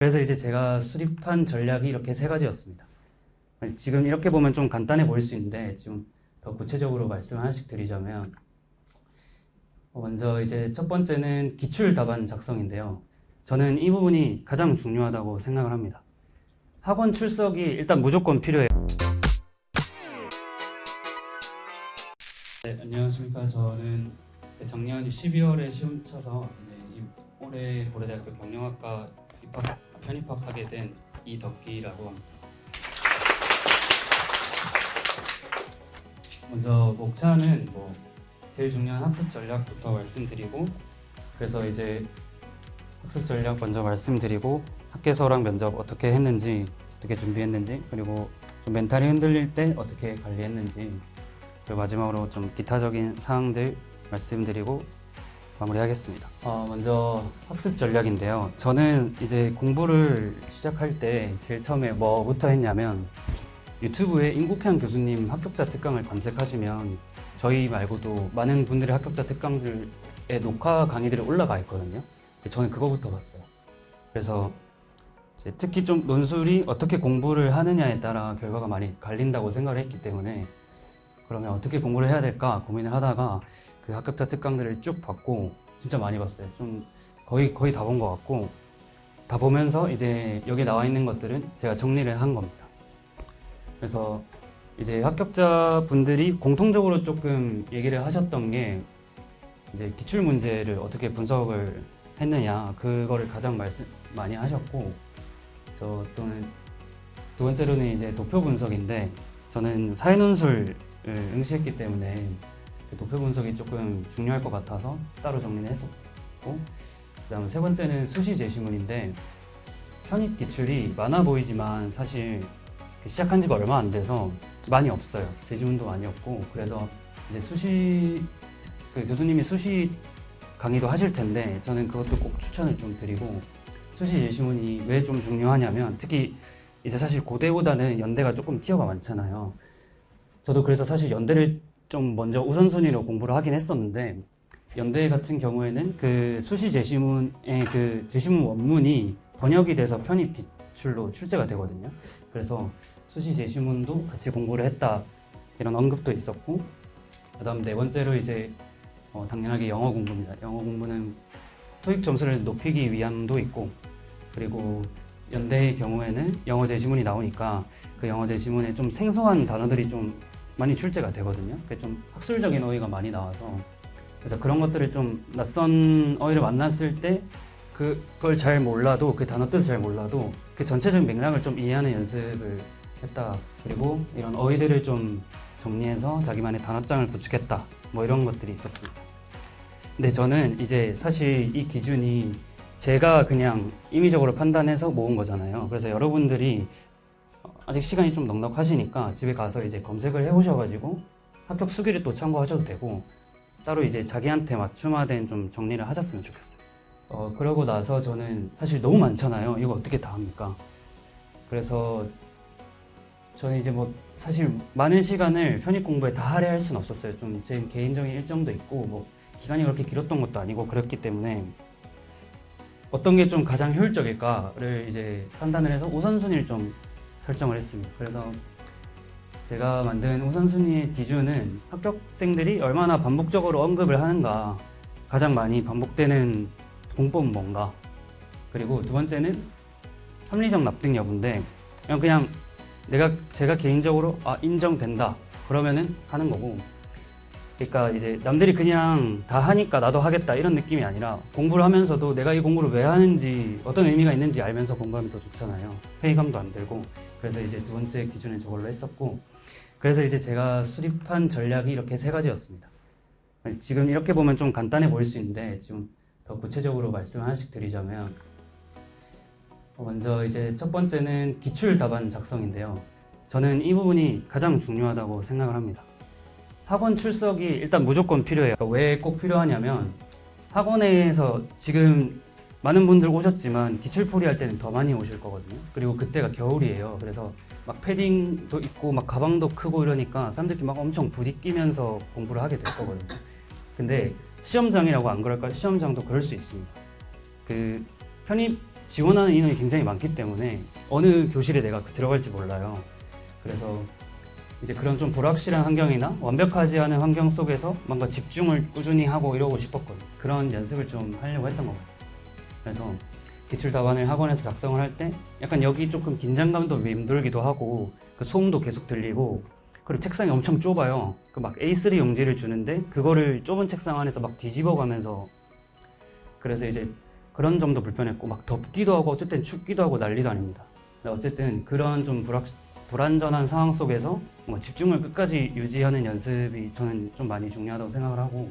그래서 이제 제가 수립한 전략이 이렇게 세 가지였습니다. 지금 이렇게 보면 좀 간단해 보일 수 있는데 좀 더 구체적으로 말씀 하나씩 드리자면 먼저 이제 첫 번째는 기출 답안 작성인데요. 저는 이 부분이 가장 중요하다고 생각을 합니다. 학원 출석이 일단 무조건 필요해요. 네, 안녕하십니까. 저는 작년 12월에 시험 쳐서 이제 올해 고려대학교 경영학과 편입학하게 된 이덕기라고 합니다. 먼저 목차는 제일 중요한 학습 전략부터 말씀드리고, 그래서 이제 학습 전략 먼저 말씀드리고 학계서랑 면접 어떻게 했는지, 어떻게 준비했는지, 그리고 좀 멘탈이 흔들릴 때 어떻게 관리했는지, 그리고 마지막으로 좀 기타적인 사항들 말씀드리고 마무리하겠습니다. 먼저 학습 전략인데요. 저는 이제 공부를 시작할 때 제일 처음에 뭐부터 했냐면, 유튜브에 임국현 교수님 합격자 특강을 검색하시면 저희 말고도 많은 분들의 합격자 특강들의 녹화 강의들이 올라가 있거든요. 저는 그거부터 봤어요. 그래서 이제 특히 좀 논술이 어떻게 공부를 하느냐에 따라 결과가 많이 갈린다고 생각을 했기 때문에, 그러면 어떻게 공부를 해야 될까 고민을 하다가 그 합격자 특강들을 쭉 봤고, 진짜 많이 봤어요. 좀 거의 다 본 것 같고, 다 보면서 이제 여기 나와 있는 것들은 제가 정리를 한 겁니다. 그래서 이제 합격자 분들이 공통적으로 조금 얘기를 하셨던 게, 이제 기출 문제를 어떻게 분석을 했느냐, 그거를 가장 많이 하셨고, 또는 두 번째로는 이제 도표 분석인데, 저는 사회논술을 응시했기 때문에 도표 분석이 조금 중요할 것 같아서 따로 정리를 했었고, 그 다음 세 번째는 수시 제시문인데, 편입 기출이 많아 보이지만 사실 시작한 지가 얼마 안 돼서 많이 없어요. 제시문도 많이 없고, 그래서 이제 교수님이 수시 강의도 하실 텐데 저는 그것도 꼭 추천을 좀 드리고, 수시 제시문이 왜 좀 중요하냐면, 특히 이제 사실 고대보다는 연대가 조금 티어가 많잖아요. 저도 그래서 사실 연대를 좀 먼저 우선순위로 공부를 하긴 했었는데, 연대 같은 경우에는 그 수시 제시문의 그 제시문 원문이 번역이 돼서 편입 기출로 출제가 되거든요. 그래서 수시 제시문도 같이 공부를 했다, 이런 언급도 있었고, 그 다음 네 번째로 이제 당연하게 영어 공부입니다. 영어 공부는 토익 점수를 높이기 위함도 있고, 그리고 연대의 경우에는 영어 제시문이 나오니까 그 영어 제시문에 좀 생소한 단어들이 좀 많이 출제가 되거든요. 그게 좀 학술적인 어휘가 많이 나와서, 그래서 그런 것들을 좀 낯선 어휘를 만났을 때 그걸 잘 몰라도, 그 단어 뜻을 잘 몰라도 그 전체적인 맥락을 좀 이해하는 연습을 했다. 그리고 이런 어휘들을 좀 정리해서 자기만의 단어장을 구축했다. 이런 것들이 있었습니다. 근데 저는 이제 사실 이 기준이 제가 그냥 임의적으로 판단해서 모은 거잖아요. 그래서 여러분들이 아직 시간이 좀 넉넉하시니까 집에 가서 이제 검색을 해보셔가지고 합격 수기를 또 참고하셔도 되고, 따로 이제 자기한테 맞춤화된 좀 정리를 하셨으면 좋겠어요. 그러고 나서 저는 사실 너무 많잖아요. 이거 어떻게 다 합니까? 그래서 저는 이제 사실 많은 시간을 편입 공부에 다 할애할 수는 없었어요. 좀 제 개인적인 일정도 있고, 기간이 그렇게 길었던 것도 아니고, 그랬기 때문에 어떤 게 좀 가장 효율적일까를 이제 판단을 해서 우선순위를 좀 설정을 했습니다. 그래서 제가 만든 우선순위의 기준은 합격생들이 얼마나 반복적으로 언급을 하는가, 가장 많이 반복되는 공법은 뭔가, 그리고 두 번째는 합리적 납득 여부인데, 그냥 제가 개인적으로 인정된다 그러면은 하는 거고, 그러니까 이제 남들이 그냥 다 하니까 나도 하겠다 이런 느낌이 아니라, 공부를 하면서도 내가 이 공부를 왜 하는지, 어떤 의미가 있는지 알면서 공부하면 더 좋잖아요. 회의감도 안 들고. 그래서 이제 두 번째 기준은 저걸로 했었고, 그래서 이제 제가 수립한 전략이 이렇게 세 가지였습니다. 지금 이렇게 보면 좀 간단해 보일 수 있는데 지금 더 구체적으로 말씀 하나씩 드리자면, 먼저 이제 첫 번째는 기출 답안 작성인데요. 저는 이 부분이 가장 중요하다고 생각을 합니다. 학원 출석이 일단 무조건 필요해요. 왜 꼭 필요하냐면, 학원에서 지금 많은 분들 오셨지만 기출풀이 할 때는 더 많이 오실 거거든요. 그리고 그때가 겨울이에요. 그래서 막 패딩도 있고 막 가방도 크고 이러니까 사람들이 막 엄청 부딪히면서 공부를 하게 될 거거든요. 근데 시험장이라고 안 그럴까요? 시험장도 그럴 수 있습니다. 그 편입 지원하는 인원이 굉장히 많기 때문에 어느 교실에 내가 들어갈지 몰라요. 그래서 이제 그런 좀 불확실한 환경이나 완벽하지 않은 환경 속에서 뭔가 집중을 꾸준히 하고 이러고 싶었거든요. 그런 연습을 좀 하려고 했던 것 같습니다. 그래서 기출 답안을 학원에서 작성을 할 때 약간 여기 조금 긴장감도 맴돌기도 하고 그 소음도 계속 들리고 그리고 책상이 엄청 좁아요. 그 막 A3 용지를 주는데 그거를 좁은 책상 안에서 막 뒤집어 가면서 그래서 이제 그런 점도 불편했고 막 덥기도 하고 어쨌든 춥기도 하고 난리도 아닙니다. 근데 어쨌든 그런 좀 불안전한 상황 속에서 뭔가 집중을 끝까지 유지하는 연습이 저는 좀 많이 중요하다고 생각을 하고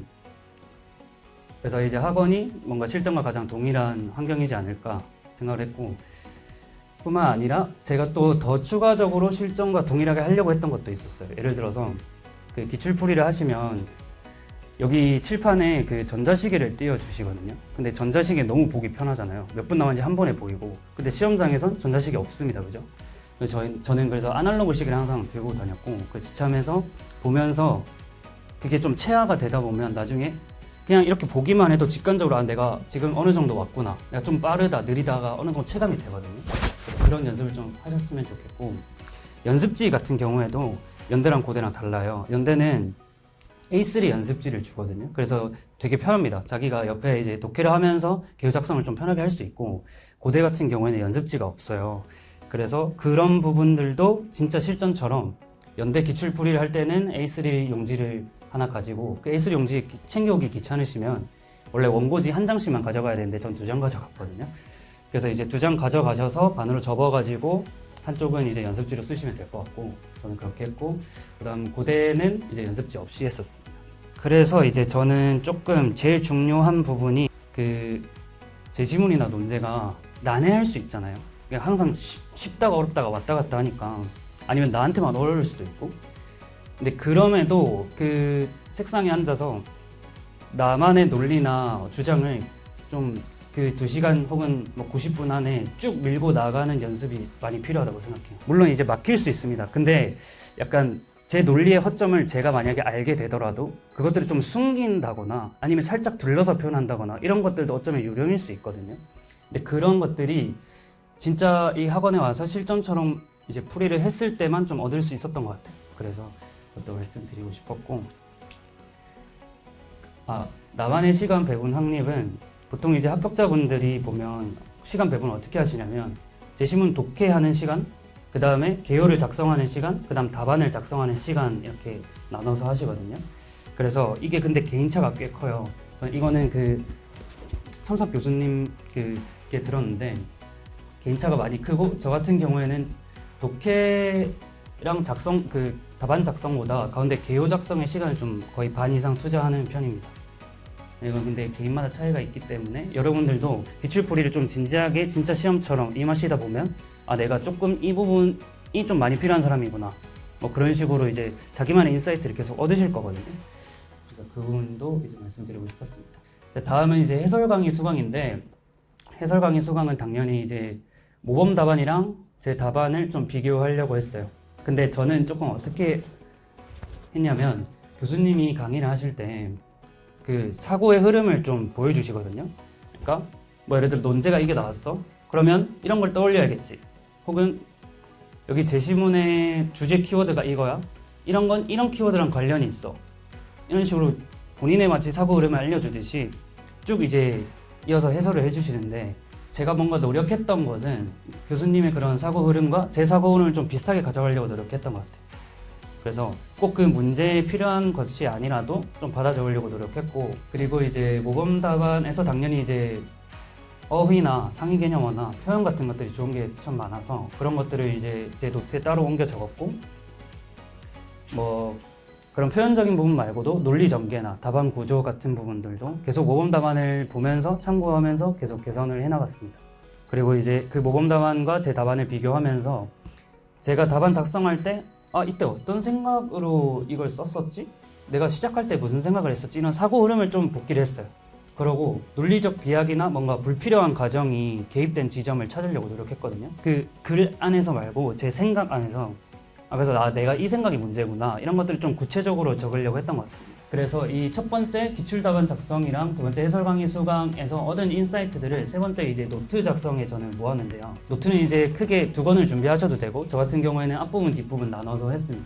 그래서 이제 학원이 뭔가 실전과 가장 동일한 환경이지 않을까 생각을 했고 뿐만 아니라 제가 또 더 추가적으로 실전과 동일하게 하려고 했던 것도 있었어요. 예를 들어서 그 기출풀이를 하시면 여기 칠판에 그 전자시계를 띄워주시거든요. 근데 전자시계 너무 보기 편하잖아요. 몇 분 남았는지 한 번에 보이고 근데 시험장에선 전자시계 없습니다. 그죠? 저는 그래서 아날로그 시계를 항상 들고 다녔고 그 지참해서 보면서 그게 좀 체화가 되다 보면 나중에 그냥 이렇게 보기만 해도 직관적으로 아 내가 지금 어느 정도 왔구나 내가 좀 빠르다 느리다가 어느 정도 체감이 되거든요. 그런 연습을 좀 하셨으면 좋겠고 연습지 같은 경우에도 연대랑 고대랑 달라요. 연대는 A3 연습지를 주거든요. 그래서 되게 편합니다. 자기가 옆에 이제 독해를 하면서 개요 작성을 좀 편하게 할 수 있고 고대 같은 경우에는 연습지가 없어요. 그래서 그런 부분들도 진짜 실전처럼 연대 기출풀이를 할 때는 A3 용지를 하나 가지고 그 A3 용지 챙겨오기 귀찮으시면 원래 원고지 한 장씩만 가져가야 되는데 전 2장 가져갔거든요. 그래서 이제 2장 가져가셔서 반으로 접어가지고 한쪽은 이제 연습지로 쓰시면 될 것 같고 저는 그렇게 했고 그다음 고대는 이제 연습지 없이 했었습니다. 그래서 이제 저는 조금 제일 중요한 부분이 그 제시문이나 논제가 난해할 수 있잖아요. 항상 쉽다가 어렵다가 왔다 갔다 하니까 아니면 나한테만 어려울 수도 있고 근데 그럼에도 그 책상에 앉아서 나만의 논리나 주장을 좀 그 2시간 혹은 뭐 90분 안에 쭉 밀고 나가는 연습이 많이 필요하다고 생각해요. 물론 이제 막힐 수 있습니다. 근데 약간 제 논리의 허점을 제가 만약에 알게 되더라도 그것들을 좀 숨긴다거나 아니면 살짝 둘러서 표현한다거나 이런 것들도 어쩌면 유령일 수 있거든요. 근데 그런 것들이 진짜 이 학원에 와서 실전처럼 이제 풀이를 했을 때만 좀 얻을 수 있었던 것 같아요. 그래서 그것도 말씀드리고 싶었고 나만의 시간 배분 확립은 보통 이제 합격자분들이 보면 시간 배분을 어떻게 하시냐면 제시문 독해하는 시간, 그 다음에 개요를 작성하는 시간, 그 다음 답안을 작성하는 시간 이렇게 나눠서 하시거든요. 그래서 이게 근데 개인차가 꽤 커요. 이거는 그 첨삭 교수님께 들었는데 개인차가 많이 크고 저 같은 경우에는 독해랑 그 답안 작성보다 가운데 개요 작성의 시간을 좀 거의 반 이상 투자하는 편입니다. 이건 근데 개인마다 차이가 있기 때문에 여러분들도 기출풀이를 좀 진지하게 진짜 시험처럼 임하시다 보면 내가 조금 이 부분이 좀 많이 필요한 사람이구나 뭐 그런 식으로 이제 자기만의 인사이트를 계속 얻으실 거거든요. 그래서 그 부분도 이제 말씀드리고 싶었습니다. 다음은 이제 해설 강의 수강인데 해설 강의 수강은 당연히 이제 모범 답안이랑 제 답안을 좀 비교하려고 했어요. 근데 저는 조금 어떻게 했냐면 교수님이 강의를 하실 때 그 사고의 흐름을 좀 보여주시거든요. 그러니까 뭐 예를 들어 논제가 이게 나왔어. 그러면 이런 걸 떠올려야겠지. 혹은 여기 제시문의 주제 키워드가 이거야. 이런 건 이런 키워드랑 관련이 있어. 이런 식으로 본인에 마치 사고 흐름을 알려주듯이 쭉 이제 이어서 해설을 해주시는데 제가 뭔가 노력했던 것은 교수님의 그런 사고 흐름과 제 사고 흐름을 좀 비슷하게 가져가려고 노력했던 것 같아요. 그래서 꼭 그 문제에 필요한 것이 아니라도 좀 받아 적으려고 노력했고 그리고 이제 모범 답안에서 당연히 이제 어휘나 상위 개념어나 표현 같은 것들이 좋은 게 참 많아서 그런 것들을 이제 제 노트에 따로 옮겨 적었고 뭐 그런 표현적인 부분 말고도 논리 전개나 답안 구조 같은 부분들도 계속 모범 답안을 보면서 참고하면서 계속 개선을 해나갔습니다. 그리고 이제 그 모범 답안과 제 답안을 비교하면서 제가 답안 작성할 때 이때 어떤 생각으로 이걸 썼었지? 내가 시작할 때 무슨 생각을 했었지? 이런 사고 흐름을 좀 복기를 했어요. 그러고 논리적 비약이나 뭔가 불필요한 과정이 개입된 지점을 찾으려고 노력했거든요. 그 글 안에서 말고 제 생각 안에서 그래서 내가 이 생각이 문제구나 이런 것들을 좀 구체적으로 적으려고 했던 것 같습니다. 그래서 이 첫 번째 기출 답안 작성이랑 두 번째 해설 강의 수강에서 얻은 인사이트들을 세 번째 이제 노트 작성에 저는 모았는데요. 노트는 이제 크게 두 권을 준비하셔도 되고 저 같은 경우에는 앞부분 뒷부분 나눠서 했습니다.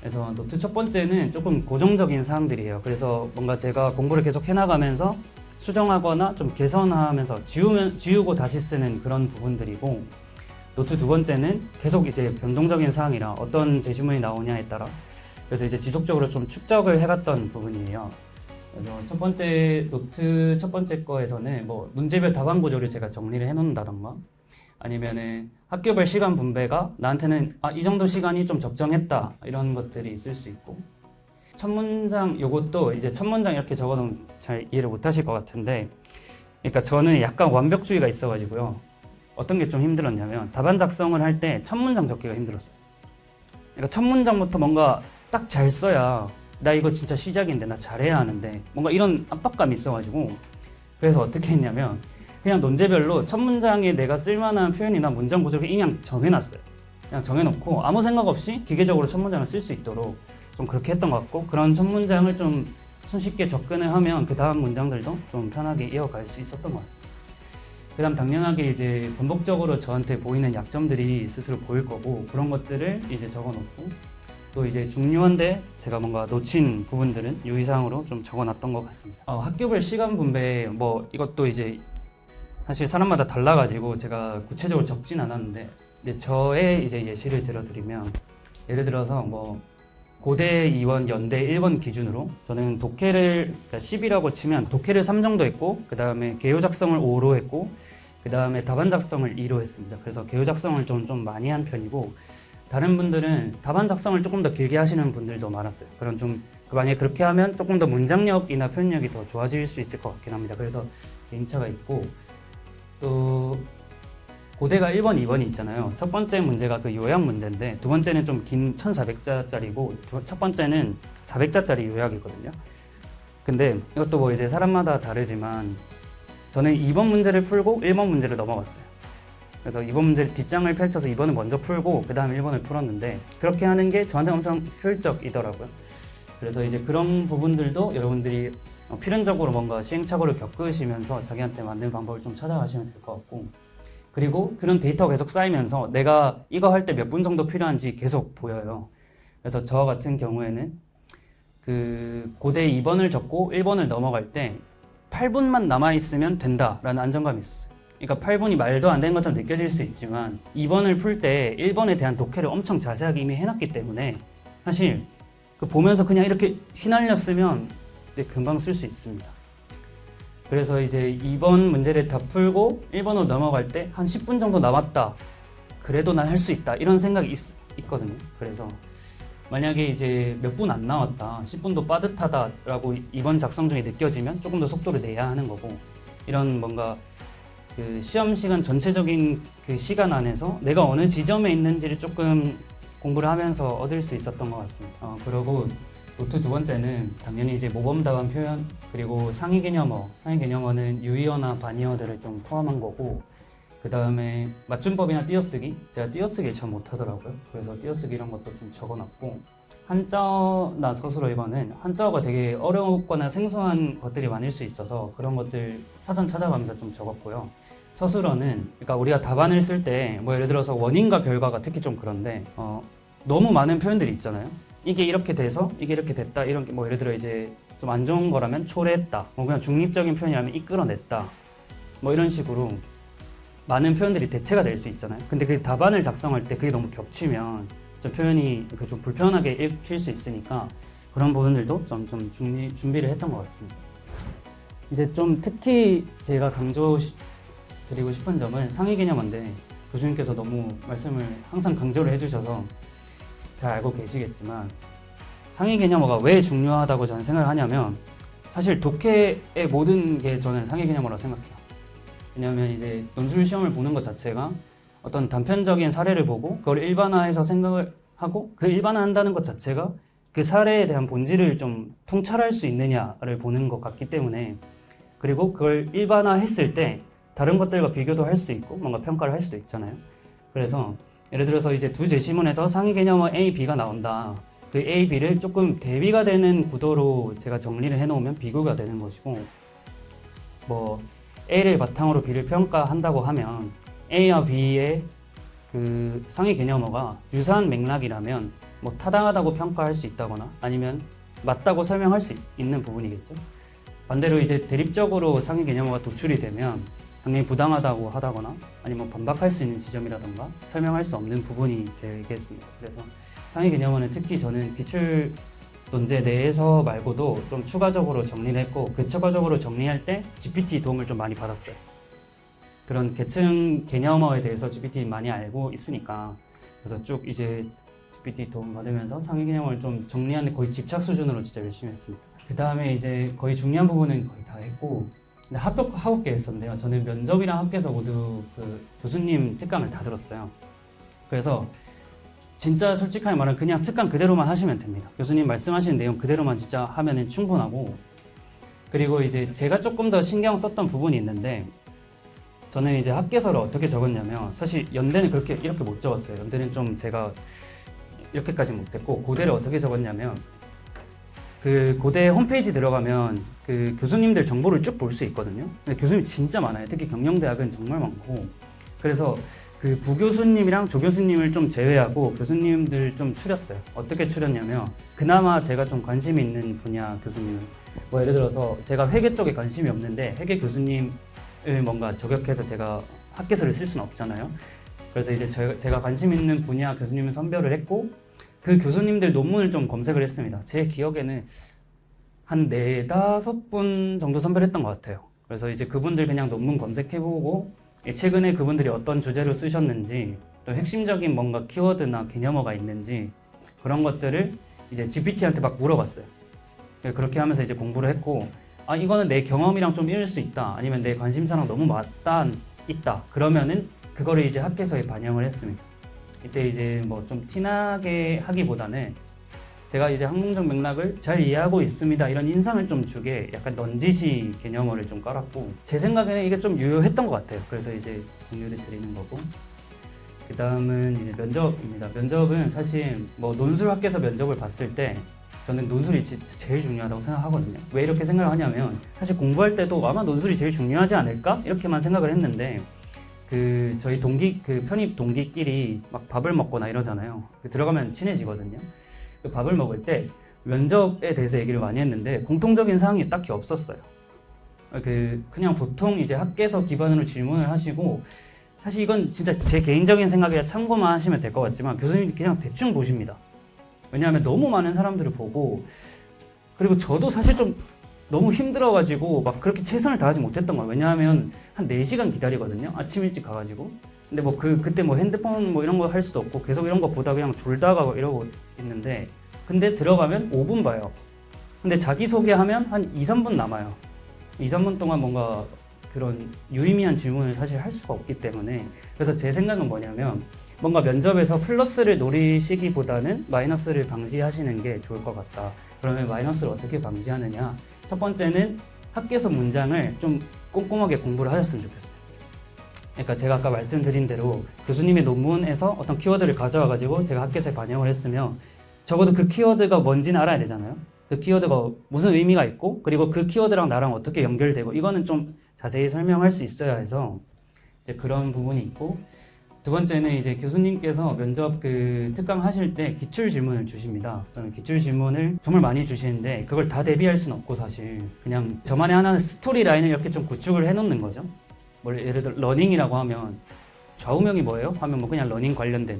그래서 노트 첫 번째는 조금 고정적인 사항들이에요. 그래서 뭔가 제가 공부를 계속 해나가면서 수정하거나 좀 개선하면서 지우고 다시 쓰는 그런 부분들이고, 노트 두 번째는 계속 이제 변동적인 사항이라 어떤 제시문이 나오냐에 따라 그래서 이제 지속적으로 좀 축적을 해갔던 부분이에요. 그래서 첫 번째 노트 첫 번째 거에서는 뭐 문제별 답안 구조를 제가 정리를 해놓는다던가 아니면은 학교별 시간 분배가 나한테는 이 정도 시간이 좀 적정했다 이런 것들이 있을 수 있고, 첫 문장 요것도 이제 첫 문장 이렇게 적어놓으면 잘 이해를 못 하실 것 같은데, 그러니까 저는 약간 완벽주의가 있어가지고요. 어떤 게 좀 힘들었냐면 답안 작성을 할 때 첫 문장 적기가 힘들었어요. 그러니까 첫 문장부터 뭔가 딱 잘 써야 나 이거 진짜 시작인데 나 잘해야 하는데 뭔가 이런 압박감이 있어가지고, 그래서 어떻게 했냐면 그냥 논제별로 첫 문장에 내가 쓸만한 표현이나 문장 구조를 그냥 정해놨어요. 그냥 정해놓고 아무 생각 없이 기계적으로 첫 문장을 쓸 수 있도록 좀 그렇게 했던 것 같고, 그런 첫 문장을 좀 손쉽게 접근을 하면 그 다음 문장들도 좀 편하게 이어갈 수 있었던 것 같습니다. 그 다음 당연하게 이제 반복적으로 저한테 보이는 약점들이 스스로 보일 거고, 그런 것들을 이제 적어놓고, 또 이제 중요한데 제가 뭔가 놓친 부분들은 유의사항으로 좀 적어놨던 것 같습니다. 학교별 시간 분배 뭐 이것도 이제 사실 사람마다 달라가지고 제가 구체적으로 적진 않았는데, 근데 저의 이제 예시를 들어드리면, 예를 들어서 뭐 고대 2원, 연대 1원 기준으로 저는 독해를, 그러니까 10이라고 치면 독해를 3 정도 했고, 그 다음에 개요 작성을 5로 했고, 그 다음에 답안 작성을 2로 했습니다. 그래서 개요 작성을 좀 많이 한 편이고, 다른 분들은 답안 작성을 조금 더 길게 하시는 분들도 많았어요. 그런 좀 만약에 그렇게 하면 조금 더 문장력이나 표현력이 더 좋아질 수 있을 것 같긴 합니다. 그래서 개인차가 있고, 또 고대가 1번, 2번이 있잖아요. 첫 번째 문제가 그 요약 문제인데, 두 번째는 좀 긴 1400자짜리고 첫 번째는 400자짜리 요약이거든요. 근데 이것도 뭐 이제 사람마다 다르지만 저는 2번 문제를 풀고 1번 문제를 넘어갔어요. 그래서 2번 문제를 뒷장을 펼쳐서 2번을 먼저 풀고 그 다음에 1번을 풀었는데, 그렇게 하는 게 저한테 엄청 효율적이더라고요. 그래서 이제 그런 부분들도 여러분들이 필연적으로 뭔가 시행착오를 겪으시면서 자기한테 맞는 방법을 좀 찾아가시면 될 것 같고, 그리고 그런 데이터가 계속 쌓이면서 내가 이거 할 때 몇 분 정도 필요한지 계속 보여요. 그래서 저 같은 경우에는 그 고대 2번을 적고 1번을 넘어갈 때 8분만 남아있으면 된다라는 안정감이 있었어요. 그러니까 8분이 말도 안 되는 것처럼 느껴질 수 있지만 2번을 풀 때 1번에 대한 독해를 엄청 자세하게 이미 해놨기 때문에 사실 그 보면서 그냥 이렇게 휘날렸으면 금방 쓸 수 있습니다. 그래서 이제 2번 문제를 다 풀고 1번으로 넘어갈 때 한 10분 정도 남았다, 그래도 난 할 수 있다, 이런 생각이 있거든요. 그래서 만약에 이제 몇 분 안 남았다, 10분도 빠듯하다라고 2번 작성 중에 느껴지면 조금 더 속도를 내야 하는 거고, 이런 뭔가 그 시험 시간 전체적인 그 시간 안에서 내가 어느 지점에 있는지를 조금 공부를 하면서 얻을 수 있었던 것 같습니다. 그리고 노트 두 번째는 당연히 이제 모범 답안 표현, 그리고 상위 개념어, 상위 개념어는 유의어나 반의어들을 좀 포함한 거고, 그 다음에 맞춤법이나 띄어쓰기, 제가 띄어쓰기를 잘 못하더라고요. 그래서 띄어쓰기 이런 것도 좀 적어놨고, 한자어나 서술어 이거는 한자어가 되게 어렵거나 생소한 것들이 많을 수 있어서 그런 것들 사전 찾아가면서 좀 적었고요. 서술어는 그러니까 우리가 답안을 쓸 때 뭐 예를 들어서 원인과 결과가 특히 좀 그런데 너무 많은 표현들이 있잖아요. 이게 이렇게 돼서 이게 이렇게 됐다, 이런 게 뭐 예를 들어 이제 좀 안 좋은 거라면 초래했다, 뭐 그냥 중립적인 표현이라면 이끌어냈다, 뭐 이런 식으로 많은 표현들이 대체가 될 수 있잖아요. 근데 그 답안을 작성할 때 그게 너무 겹치면 좀 표현이 좀 불편하게 읽힐 수 있으니까 그런 부분들도 좀 준비를 했던 것 같습니다. 이제 좀 특히 제가 강조드리고 싶은 점은 상위 개념어인데, 교수님께서 너무 말씀을 항상 강조를 해주셔서 잘 알고 계시겠지만 상위 개념어가 왜 중요하다고 저는 생각을 하냐면, 사실 독해의 모든 게 저는 상위 개념어라고 생각해요. 왜냐하면 이제 논술 시험을 보는 것 자체가 어떤 단편적인 사례를 보고 그걸 일반화해서 생각을 하고, 그 일반화한다는 것 자체가 그 사례에 대한 본질을 좀 통찰할 수 있느냐를 보는 것 같기 때문에, 그리고 그걸 일반화했을 때 다른 것들과 비교도 할 수 있고 뭔가 평가를 할 수도 있잖아요. 그래서 예를 들어서 이제 두 제시문에서 상위 개념어 A, B가 나온다. 그 A, B를 조금 대비가 되는 구도로 제가 정리를 해놓으면 비교가 되는 것이고, 뭐 A를 바탕으로 B를 평가한다고 하면 A와 B의 그 상위 개념어가 유사한 맥락이라면 뭐 타당하다고 평가할 수 있다거나 아니면 맞다고 설명할 수 있는 부분이겠죠. 반대로 이제 대립적으로 상위 개념어가 도출이 되면 당연히 부당하다고 하다거나 아니면 반박할 수 있는 지점이라던가 설명할 수 없는 부분이 되겠습니다. 그래서 상위 개념어는 특히 저는 기출 논제 내에서 말고도 좀 추가적으로 정리를 했고, 그 추가적으로 정리할 때 GPT 도움을 좀 많이 받았어요. 그런 계층 개념어에 대해서 GPT 많이 알고 있으니까, 그래서 쭉 이제 GPT 도움 받으면서 상위 개념어를 좀 정리하는 거의 집착 수준으로 진짜 열심히 했습니다. 그 다음에 이제 거의 중요한 부분은 거의 다 했고, 근데 합격하고 했었는데요. 저는 면접이랑 합계서 모두 그 교수님 특강을 다 들었어요. 그래서 진짜 솔직하게 말하면 그냥 특강 그대로만 하시면 됩니다. 교수님 말씀하시는 내용 그대로만 진짜 하면은 충분하고, 그리고 이제 제가 조금 더 신경 썼던 부분이 있는데, 저는 이제 합계서를 어떻게 적었냐면, 사실 연대는 이렇게 못 적었어요. 연대는 좀 제가 이렇게까지 못했고, 고대를 어떻게 적었냐면, 그 고대 홈페이지 들어가면 그 교수님들 정보를 쭉 볼 수 있거든요. 근데 교수님이 진짜 많아요. 특히 경영대학은 정말 많고, 그래서 그 부교수님이랑 조교수님을 좀 제외하고 교수님들 좀 추렸어요. 어떻게 추렸냐면, 그나마 제가 좀 관심이 있는 분야 교수님은, 뭐 예를 들어서 제가 회계 쪽에 관심이 없는데 회계 교수님을 뭔가 저격해서 제가 학계서를 쓸 수는 없잖아요. 그래서 이제 제가 관심 있는 분야 교수님을 선별을 했고, 그 교수님들 논문을 좀 검색을 했습니다. 제 기억에는 한 4-5분 정도 선별했던 것 같아요. 그래서 이제 그분들 그냥 논문 검색해보고, 최근에 그분들이 어떤 주제로 쓰셨는지, 또 핵심적인 뭔가 키워드나 개념어가 있는지, 그런 것들을 이제 GPT한테 막 물어봤어요. 그렇게 하면서 이제 공부를 했고, 아, 이거는 내 경험이랑 좀 이을 수 있다, 아니면 내 관심사랑 너무 있다, 그러면은 그거를 이제 학계서에 반영을 했습니다. 이때 이제 뭐 좀 티나게 하기보다는 제가 이제 학문적 맥락을 잘 이해하고 있습니다, 이런 인상을 좀 주게 약간 넌지시 개념어를 좀 깔았고, 제 생각에는 이게 좀 유효했던 것 같아요. 그래서 이제 공유를 드리는 거고, 그 다음은 이제 면접입니다. 면접은 사실 뭐 논술 학계서 면접을 봤을 때 저는 논술이 제일 중요하다고 생각하거든요. 왜 이렇게 생각을 하냐면, 사실 공부할 때도 아마 논술이 제일 중요하지 않을까? 이렇게만 생각을 했는데, 그 저희 편입 동기끼리 막 밥을 먹거나 이러잖아요. 들어가면 친해지거든요. 그 밥을 먹을 때 면접에 대해서 얘기를 많이 했는데 공통적인 사항이 딱히 없었어요. 그냥 보통 이제 학계서 기반으로 질문을 하시고, 사실 이건 진짜 제 개인적인 생각이라 참고만 하시면 될 것 같지만 교수님이 그냥 대충 보십니다. 왜냐하면 너무 많은 사람들을 보고, 그리고 저도 사실 좀 너무 힘들어가지고 막 그렇게 최선을 다하지 못했던 거예요. 왜냐하면 한 4시간 기다리거든요. 아침 일찍 가가지고. 근데 뭐 그때 뭐 핸드폰 뭐 이런 거 할 수도 없고 계속 이런 거 보다 그냥 졸다가 이러고 있는데, 근데 들어가면 5분 봐요. 근데 자기소개하면 한 2-3분 남아요. 2-3분 동안 뭔가 그런 유의미한 질문을 사실 할 수가 없기 때문에, 그래서 제 생각은 뭐냐면, 뭔가 면접에서 플러스를 노리시기보다는 마이너스를 방지하시는 게 좋을 것 같다. 그러면 마이너스를 어떻게 방지하느냐? 첫 번째는 학계서 문장을 좀 꼼꼼하게 공부를 하셨으면 좋겠어요. 그러니까 제가 아까 말씀드린 대로 교수님의 논문에서 어떤 키워드를 가져와 가지고 제가 학계서에 반영을 했으면 적어도 그 키워드가 뭔지는 알아야 되잖아요. 그 키워드가 무슨 의미가 있고, 그리고 그 키워드랑 나랑 어떻게 연결되고, 이거는 좀 자세히 설명할 수 있어야 해서 이제 그런 부분이 있고, 두 번째는 이제 교수님께서 면접 그 특강 하실 때 기출 질문을 주십니다. 기출 질문을 정말 많이 주시는데 그걸 다 대비할 수는 없고, 사실 그냥 저만의 하나는 스토리 라인을 이렇게 좀 구축을 해놓는 거죠. 뭐 예를 들어 러닝이라고 하면 좌우명이 뭐예요? 하면 뭐 그냥 러닝 관련된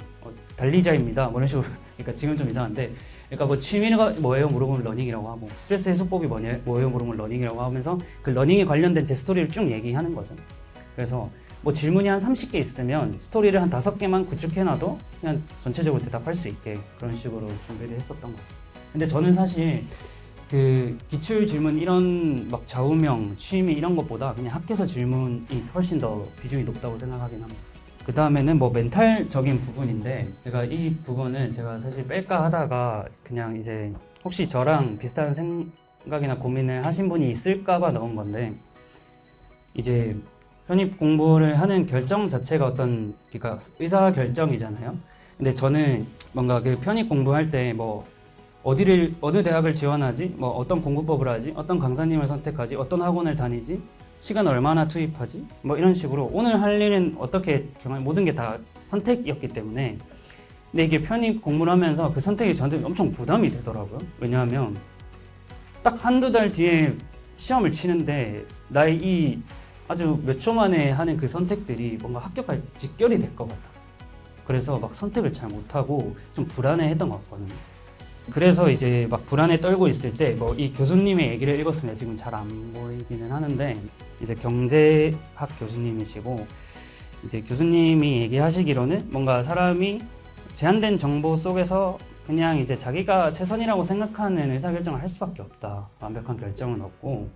달리자입니다, 뭐 이런 식으로. 그러니까 지금 좀 이상한데, 그러니까 뭐 취미가 뭐예요? 물어보면 러닝이라고 하고, 스트레스 해소법이 뭐예요? 물어보면 러닝이라고 하면서 그 러닝에 관련된 제 스토리를 쭉 얘기하는 거죠. 그래서 뭐 질문이 한 30개 있으면 스토리를 한 5개만 구축해놔도 그냥 전체적으로 대답할 수 있게 그런 식으로 준비를 했었던 것 같아요. 근데 저는 사실 그 기출 질문 이런 막 좌우명, 취미 이런 것보다 그냥 학계서 질문이 훨씬 더 비중이 높다고 생각하긴 합니다. 그 다음에는 뭐 멘탈적인 부분인데, 제가 이 부분은 제가 사실 뺄까 하다가 그냥 이제 혹시 저랑 비슷한 생각이나 고민을 하신 분이 있을까봐 넣은 건데, 이제 편입 공부를 하는 결정 자체가 어떤, 그러니까 의사 결정이잖아요. 근데 저는 뭔가 그 편입 공부할 때 뭐 어느 대학을 지원하지, 뭐 어떤 공부법을 하지, 어떤 강사님을 선택하지, 어떤 학원을 다니지, 시간 얼마나 투입하지, 뭐 이런 식으로 오늘 할 일은 어떻게 모든 게 다 선택이었기 때문에. 근데 이게 편입 공부를 하면서 그 선택이 저한테 엄청 부담이 되더라고요. 왜냐하면 딱 한두 달 뒤에 시험을 치는데 나의 이 아주 몇 초 만에 하는 그 선택들이 뭔가 합격할 직결이 될 것 같았어요. 그래서 막 선택을 잘 못하고 좀 불안해했던 것 같거든요. 그래서 이제 막 불안에 떨고 있을 때 뭐 이 교수님의 얘기를 읽었으면 지금 잘 안 보이기는 하는데, 이제 경제학 교수님이시고, 이제 교수님이 얘기하시기로는 뭔가 사람이 제한된 정보 속에서 그냥 이제 자기가 최선이라고 생각하는 의사결정을 할 수밖에 없다. 완벽한 결정은 없고.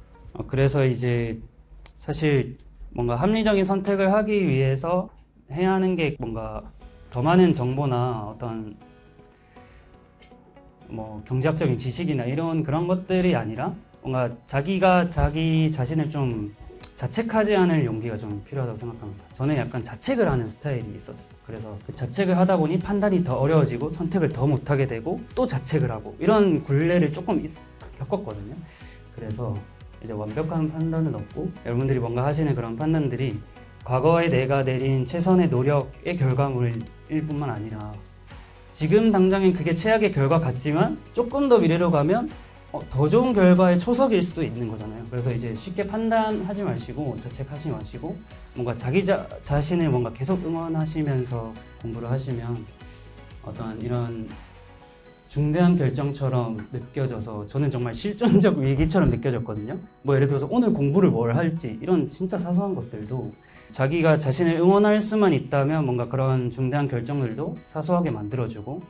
그래서 이제 사실 뭔가 합리적인 선택을 하기 위해서 해야 하는 게 뭔가 더 많은 정보나 어떤 뭐 경제학적인 지식이나 이런 그런 것들이 아니라 뭔가 자기가 자기 자신을 좀 자책하지 않을 용기가 좀 필요하다고 생각합니다. 저는 약간 자책을 하는 스타일이 있었어요. 그래서 그 자책을 하다 보니 판단이 더 어려워지고 선택을 더 못하게 되고 또 자책을 하고 이런 굴레를 조금 겪었거든요. 그래서 이제 완벽한 판단은 없고, 여러분들이 뭔가 하시는 그런 판단들이 과거에 내가 내린 최선의 노력의 결과물일 뿐만 아니라 지금 당장엔 그게 최악의 결과 같지만 조금 더 미래로 가면 더 좋은 결과의 초석일 수도 있는 거잖아요. 그래서 이제 쉽게 판단하지 마시고 자책하지 마시고 뭔가 자기 자신을 뭔가 계속 응원하시면서 공부를 하시면 어떤 이런 중대한 결정처럼 느껴져서 저는 정말 실존적 위기처럼 느껴졌거든요. 뭐 예를 들어서 오늘 공부를 뭘 할지 이런 진짜 사소한 것들도 자기가 자신을 응원할 수만 있다면 뭔가 그런 중대한 결정들도 사소하게 만들어주고,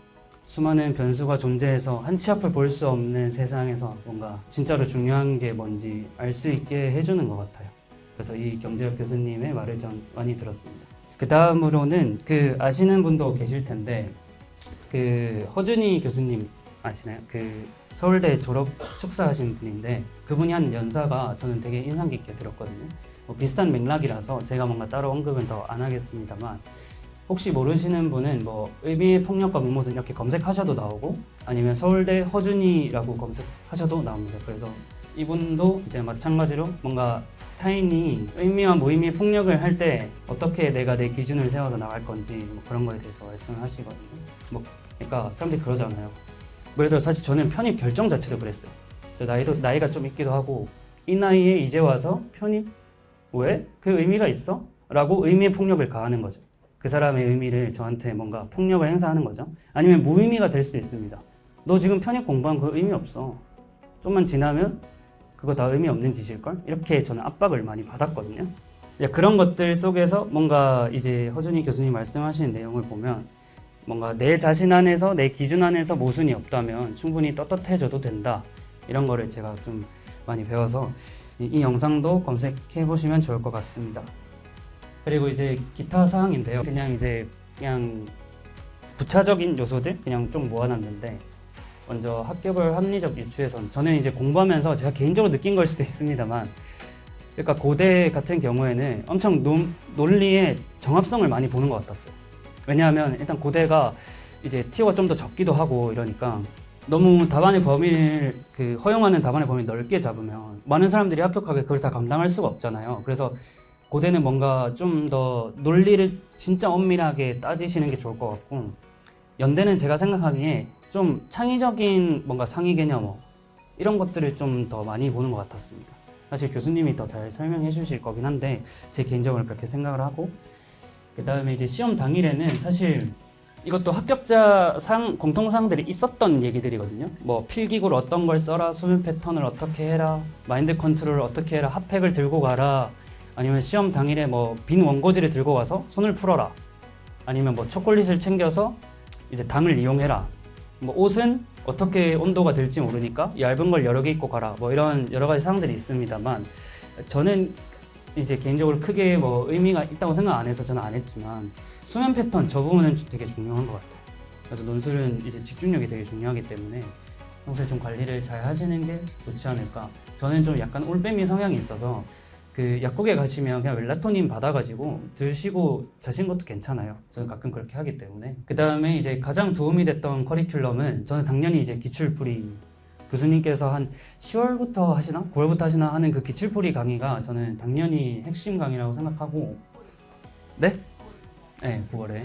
수많은 변수가 존재해서 한치 앞을 볼 수 없는 세상에서 뭔가 진짜로 중요한 게 뭔지 알 수 있게 해주는 것 같아요. 그래서 이 경제학 교수님의 말을 전 많이 들었습니다. 그 다음으로는 그 아시는 분도 계실 텐데 그 허준희 교수님 아시나요? 그 서울대 졸업 축사하신 분인데 그분이 한 연사가 저는 되게 인상 깊게 들었거든요. 뭐 비슷한 맥락이라서 제가 뭔가 따로 언급은 더 안 하겠습니다만, 혹시 모르시는 분은 뭐 의미의 폭력과 무모순 이렇게 검색하셔도 나오고 아니면 서울대 허준이라고 검색하셔도 나옵니다. 그래서 이분도 이제 마찬가지로 뭔가 타인이 의미와 무의미의 폭력을 할 때 어떻게 내가 내 기준을 세워서 나갈 건지 뭐 그런 거에 대해서 말씀을 하시거든요. 뭐 그러니까 사람들이 그러잖아요. 뭐 예를 들어 사실 저는 편입 결정 자체도 그랬어요. 저 나이가 좀 있기도 하고 이 나이에 이제 와서 편입 왜? 그 의미가 있어? 라고 의미의 폭력을 가하는 거죠. 그 사람의 의미를 저한테 뭔가 폭력을 행사하는 거죠. 아니면 무의미가 될 수도 있습니다. 너 지금 편입 공부한 거 의미 없어. 좀만 지나면 그거 다 의미 없는 짓일걸? 이렇게 저는 압박을 많이 받았거든요. 그런 것들 속에서 뭔가 이제 허준희 교수님 말씀하시는 내용을 보면 뭔가 내 자신 안에서 내 기준 안에서 모순이 없다면 충분히 떳떳해져도 된다. 이런 거를 제가 좀 많이 배워서 이 영상도 검색해 보시면 좋을 것 같습니다. 그리고 이제 기타 사항인데요. 그냥 부차적인 요소들 그냥 좀 모아놨는데, 먼저 합격을 합리적 유추에선 저는 이제 공부하면서 제가 개인적으로 느낀 걸 수도 있습니다만, 그러니까 고대 같은 경우에는 엄청 논리의 정합성을 많이 보는 것 같았어요. 왜냐하면 일단 고대가 이제 티오가 좀 더 적기도 하고 이러니까 너무 답안의 범위를 허용하는 답안의 범위를 넓게 잡으면 많은 사람들이 합격하게 그걸 다 감당할 수가 없잖아요. 그래서 고대는 뭔가 좀 더 논리를 진짜 엄밀하게 따지시는 게 좋을 것 같고, 연대는 제가 생각하기에 좀 창의적인 뭔가 상위 개념 이런 것들을 좀 더 많이 보는 것 같았습니다. 사실 교수님이 더 잘 설명해 주실 거긴 한데 제 개인적으로 그렇게 생각을 하고, 그 다음에 이제 시험 당일에는 사실 이것도 합격자 공통사항들이 있었던 얘기들이거든요. 뭐 필기구를 어떤 걸 써라, 수면 패턴을 어떻게 해라, 마인드 컨트롤을 어떻게 해라, 핫팩을 들고 가라, 아니면 시험 당일에 뭐 빈 원고지를 들고 가서 손을 풀어라, 아니면 뭐 초콜릿을 챙겨서 이제 당을 이용해라, 뭐 옷은 어떻게 온도가 될지 모르니까 얇은 걸 여러 개 입고 가라, 뭐 이런 여러 가지 사항들이 있습니다만, 저는 이제 개인적으로 크게 뭐 의미가 있다고 생각 안 해서 저는 안 했지만 수면 패턴 저 부분은 되게 중요한 것 같아요. 그래서 논술은 이제 집중력이 되게 중요하기 때문에 평소에 좀 관리를 잘 하시는 게 좋지 않을까. 저는 좀 약간 올빼미 성향이 있어서 그 약국에 가시면 그냥 멜라토닌 받아가지고 드시고 자신 것도 괜찮아요. 저는 가끔 그렇게 하기 때문에. 그 다음에 이제 가장 도움이 됐던 커리큘럼은 저는 당연히 이제 기출풀이 교수님께서 한 10월부터 하시나 9월부터 하시나 하는 그 기출풀이 강의가 저는 당연히 핵심 강의라고 생각하고. 네? 네, 9월에.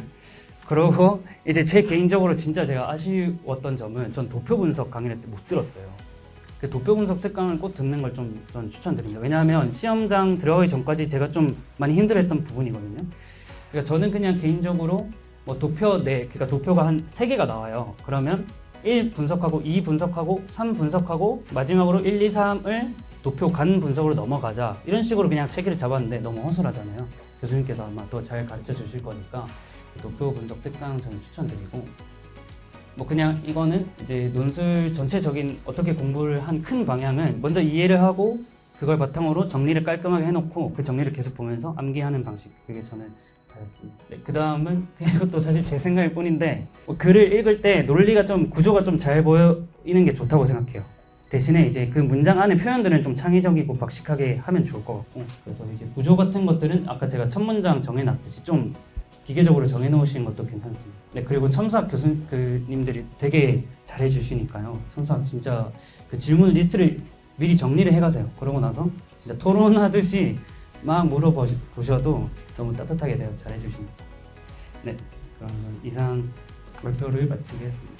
그리고 이제 제 개인적으로 진짜 제가 아쉬웠던 점은 전 도표 분석 강의를 못 들었어요. 그 도표 분석 특강을 꼭 듣는 걸 좀 저는 추천드립니다. 왜냐하면 시험장 들어가기 전까지 제가 좀 많이 힘들었던 부분이거든요. 그러니까 저는 그냥 개인적으로 뭐 그러니까 도표가 한 3개가 나와요. 그러면 1 분석하고 2 분석하고 3 분석하고 마지막으로 1, 2, 3을 도표 간 분석으로 넘어가자. 이런 식으로 그냥 체계를 잡았는데 너무 허술하잖아요. 교수님께서 아마 또 잘 가르쳐 주실 거니까 도표 분석 특강 저는 추천드리고, 뭐 그냥 이거는 이제 논술 전체적인 어떻게 공부를 한 큰 방향은 먼저 이해를 하고 그걸 바탕으로 정리를 깔끔하게 해놓고 그 정리를 계속 보면서 암기하는 방식, 그게 저는 다였습니다. 네, 그 다음은 그냥 이것도 사실 제 생각일 뿐인데 뭐 글을 읽을 때 논리가 좀 구조가 좀 잘 보이는 게 좋다고 생각해요. 대신에 이제 그 문장 안에 표현들은 좀 창의적이고 박식하게 하면 좋을 것 같고, 그래서 이제 구조 같은 것들은 아까 제가 첫 문장 정해놨듯이 좀 기계적으로 정해놓으시는 것도 괜찮습니다. 네, 그리고 첨삭 교수님들이 되게 잘해주시니까요. 첨삭 진짜 그 질문 리스트를 미리 정리를 해가세요. 그러고 나서 진짜 토론하듯이 막 물어보셔도 너무 따뜻하게 대답 잘해주십니다. 네, 그러면 이상 발표를 마치겠습니다.